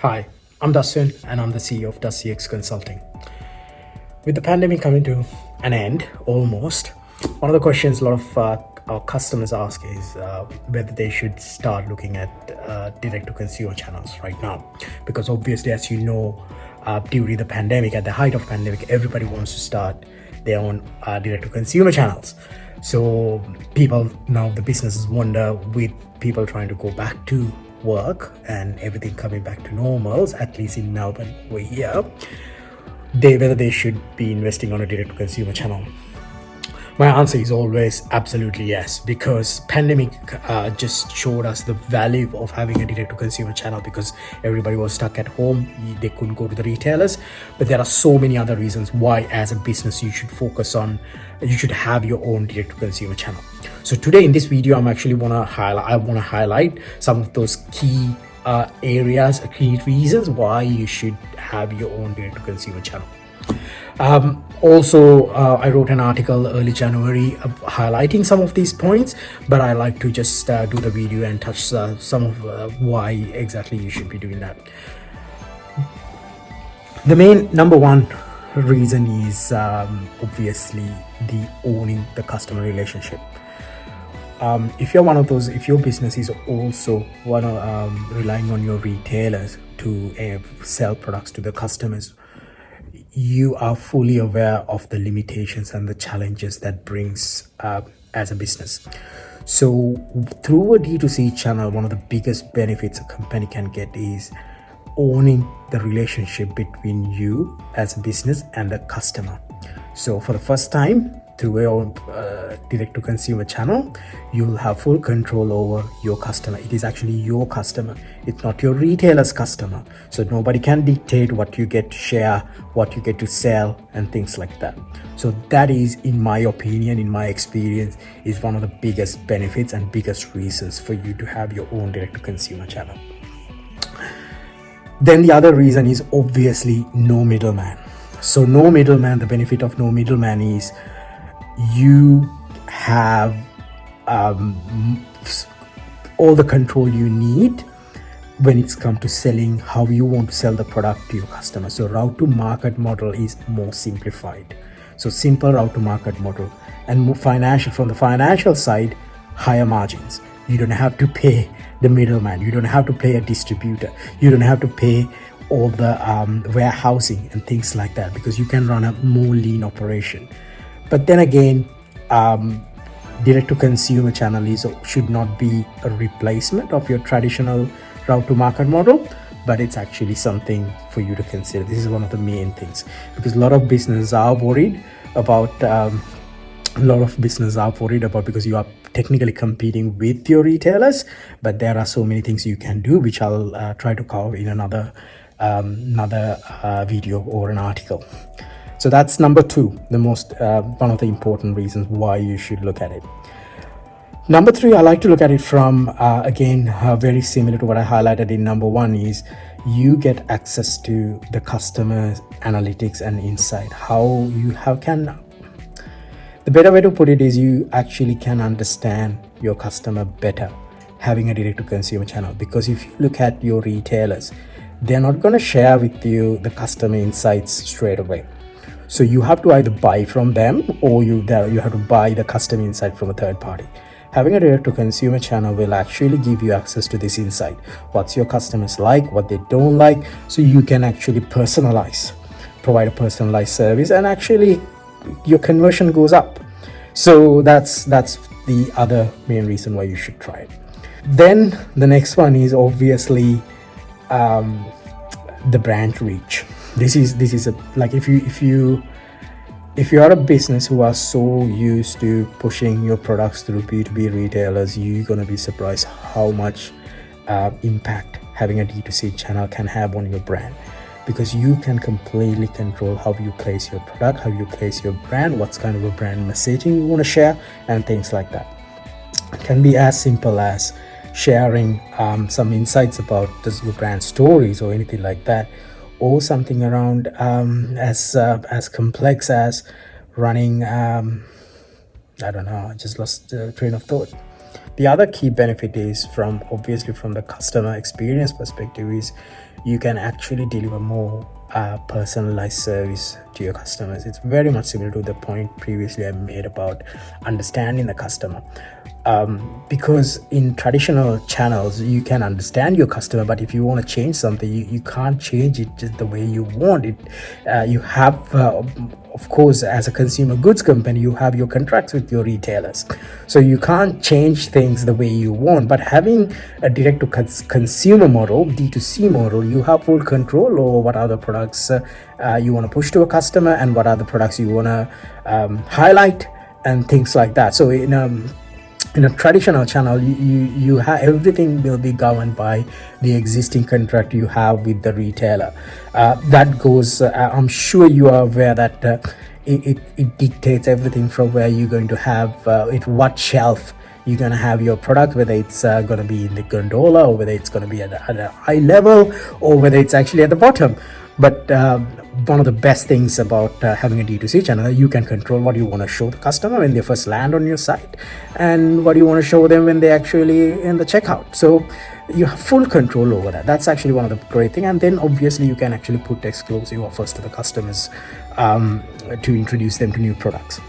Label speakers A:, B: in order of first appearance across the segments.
A: Hi, I'm Dustin and I'm the CEO of DustCX Consulting. With the pandemic coming to an end, almost, one of the questions a lot of our customers ask is whether they should start looking at direct to consumer channels right now. Because obviously, as you know, during the pandemic, at the height of pandemic, everybody wants to start their own direct to consumer channels. So people now, the businesses wonder, with people trying to go back to work and everything coming back to normals, at least in Melbourne over here, whether they should be investing on a direct to consumer channel. My answer is always absolutely yes, because pandemic just showed us the value of having a direct to consumer channel, because everybody was stuck at home, they couldn't go to the retailers. But there are so many other reasons why as a business you should focus on, you should have your own direct to consumer channel. So today in this video I want to highlight some of those key areas, key reasons why you should have your own direct to consumer channel. I wrote an article early January highlighting some of these points, but I like to just do the video and touch some of why exactly you should be doing that. The main number one reason is obviously the owning the customer relationship. If you're one of those, if your business is also relying on your retailers to sell products to the customers, you are fully aware of the limitations and the challenges that brings as a business. So through a D2C channel, one of the biggest benefits a company can get is owning the relationship between you as a business and the customer. So for the first time, through your direct to consumer channel, you'll have full control over your customer. It is actually your customer, it's not your retailer's customer. So nobody can dictate what you get to share, what you get to sell, and things like that. So that is, in my opinion, in my experience, is one of the biggest benefits and biggest reasons for you to have your own direct to consumer channel. Then the other reason is obviously no middleman. So no middleman, the benefit of no middleman is you have all the control you need when it's come to selling, how you want to sell the product to your customer. So route to market model is more simplified. So simple route to market model, and more financial, from the financial side, higher margins. You don't have to pay the middleman, you don't have to pay a distributor, you don't have to pay all the warehousing and things like that, because you can run a more lean operation. But then again, direct to consumer channel should not be a replacement of your traditional route to market model, but it's actually something for you to consider. This is one of the main things, because a lot of businesses are worried about because you are technically competing with your retailers, but there are so many things you can do, which I'll try to cover in another video or an article. So that's number two, the most one of the important reasons why you should look at it. Number three, I like to look at it from again very similar to what I highlighted in number one, is you get access to the customer analytics and insight. The better way to put it is you actually can understand your customer better having a direct to consumer channel, because if you look at your retailers, they're not going to share with you the customer insights straight away. So you have to either buy from them, or you have to buy the customer insight from a third party. Having a direct to consumer channel will actually give you access to this insight. What's your customers like, what they don't like, so you can actually provide a personalized service, and actually your conversion goes up. So that's the other main reason why you should try it. Then the next one is obviously the brand reach. This is like if you are a business who are so used to pushing your products through B2B retailers, you're gonna be surprised how much impact having a D2C channel can have on your brand, because you can completely control how you place your product, how you place your brand, what's kind of a brand messaging you want to share, and things like that. It can be as simple as sharing some insights about your brand stories or anything like that, or something around as complex as running I don't know, I just lost the train of thought. The other key benefit is from obviously from the customer experience perspective is you can actually deliver more personalized service to your customers. It's very much similar to the point previously I made about understanding the customer. Because in traditional channels you can understand your customer, but if you want to change something, you can't change it just the way you want it. You have of course, as a consumer goods company, you have your contracts with your retailers, so you can't change things the way you want. But having a direct to consumer model, D2C model, you have full control over what other products you want to push to a customer and what other products you want to highlight and things like that. So in a traditional channel, you have everything will be governed by the existing contract you have with the retailer. That goes, I'm sure you are aware that it dictates everything from where you're going to have it, what shelf you're going to have your product, whether it's going to be in the gondola or whether it's going to be at a high level or whether it's actually at the bottom. But one of the best things about having a D2C channel, you can control what you want to show the customer when they first land on your site and what you want to show them when they actually in the checkout. So you have full control over that. That's actually one of the great things. And then obviously you can actually put exclusive offers to the customers to introduce them to new products.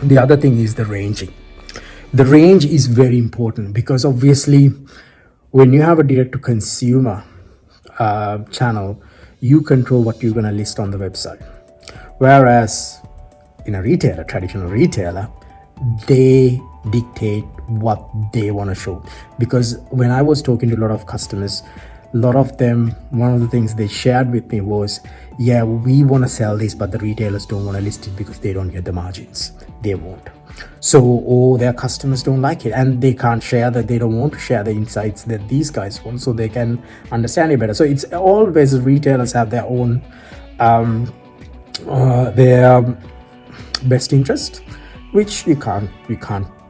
A: The other thing is the ranging. The range is very important because obviously when you have a direct to consumer channel, you control what you're going to list on the website. Whereas in a retailer, traditional retailer, they dictate what they want to show. Because when I was talking to a lot of customers, a lot of them, one of the things they shared with me was, yeah, we want to sell this, but the retailers don't want to list it because they don't get the margins they want. So their customers don't like it and they can't share that, they don't want to share the insights that these guys want, so they can understand it better. So it's always retailers have their own their best interest, which we can't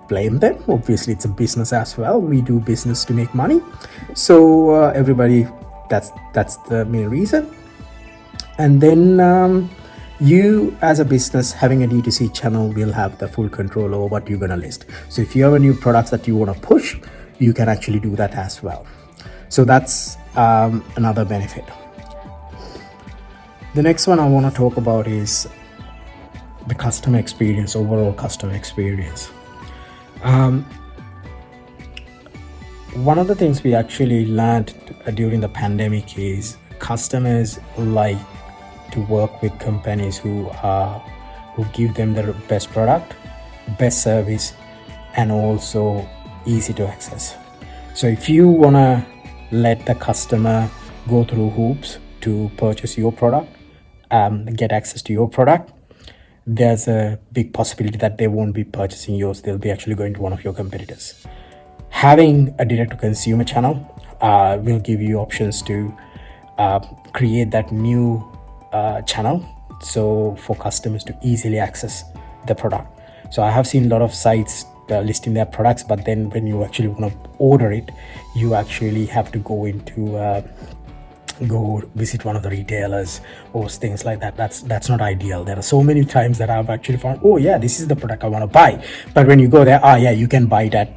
A: blame them. Obviously it's a business as well, we do business to make money, so everybody, that's the main reason. And then you as a business having a D2C channel will have the full control over what you're going to list. So if you have a new products that you want to push, you can actually do that as well. So that's another benefit. The next one I want to talk about is the customer experience, overall customer experience. One of the things we actually learned during the pandemic is customers like to work with companies who give them the best product, best service, and also easy to access. So if you want to let the customer go through hoops to purchase your product, get access to your product, there's a big possibility that they won't be purchasing yours, they'll be actually going to one of your competitors. Having a direct to consumer channel will give you options to create that new channel, so for customers to easily access the product. So I have seen a lot of sites listing their products, but then when you actually want to order it, you actually have to go visit one of the retailers or things like that. That's not ideal. There are so many times that I've actually found, oh yeah, this is the product I want to buy, but when you go there, yeah, you can buy it at,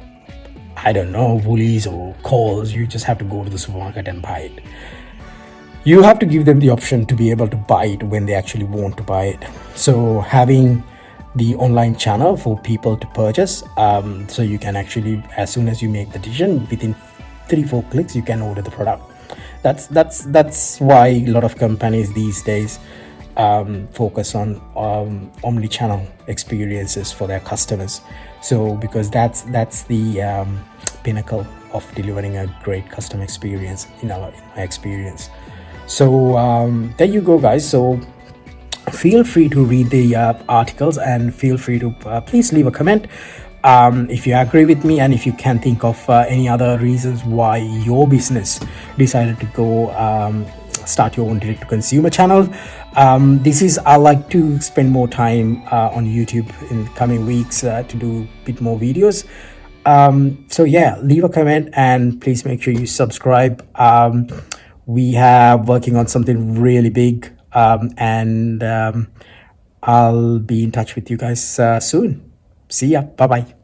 A: I don't know, Woolies or Coles. You just have to go to the supermarket and buy it. You have to give them the option to be able to buy it when they actually want to buy it. So having the online channel for people to purchase, so you can actually, as soon as you make the decision, within 3-4 clicks you can order the product. That's why a lot of companies these days focus on omni-channel experiences for their customers. So because that's the pinnacle of delivering a great customer experience in my experience. So there you go, guys. So feel free to read the articles and feel free to please leave a comment if you agree with me, and if you can think of any other reasons why your business decided to go start your own direct to consumer channel. I like to spend more time on YouTube in coming weeks to do a bit more videos. So yeah, leave a comment and please make sure you subscribe. We are working on something really big, and I'll be in touch with you guys soon. See ya. Bye bye.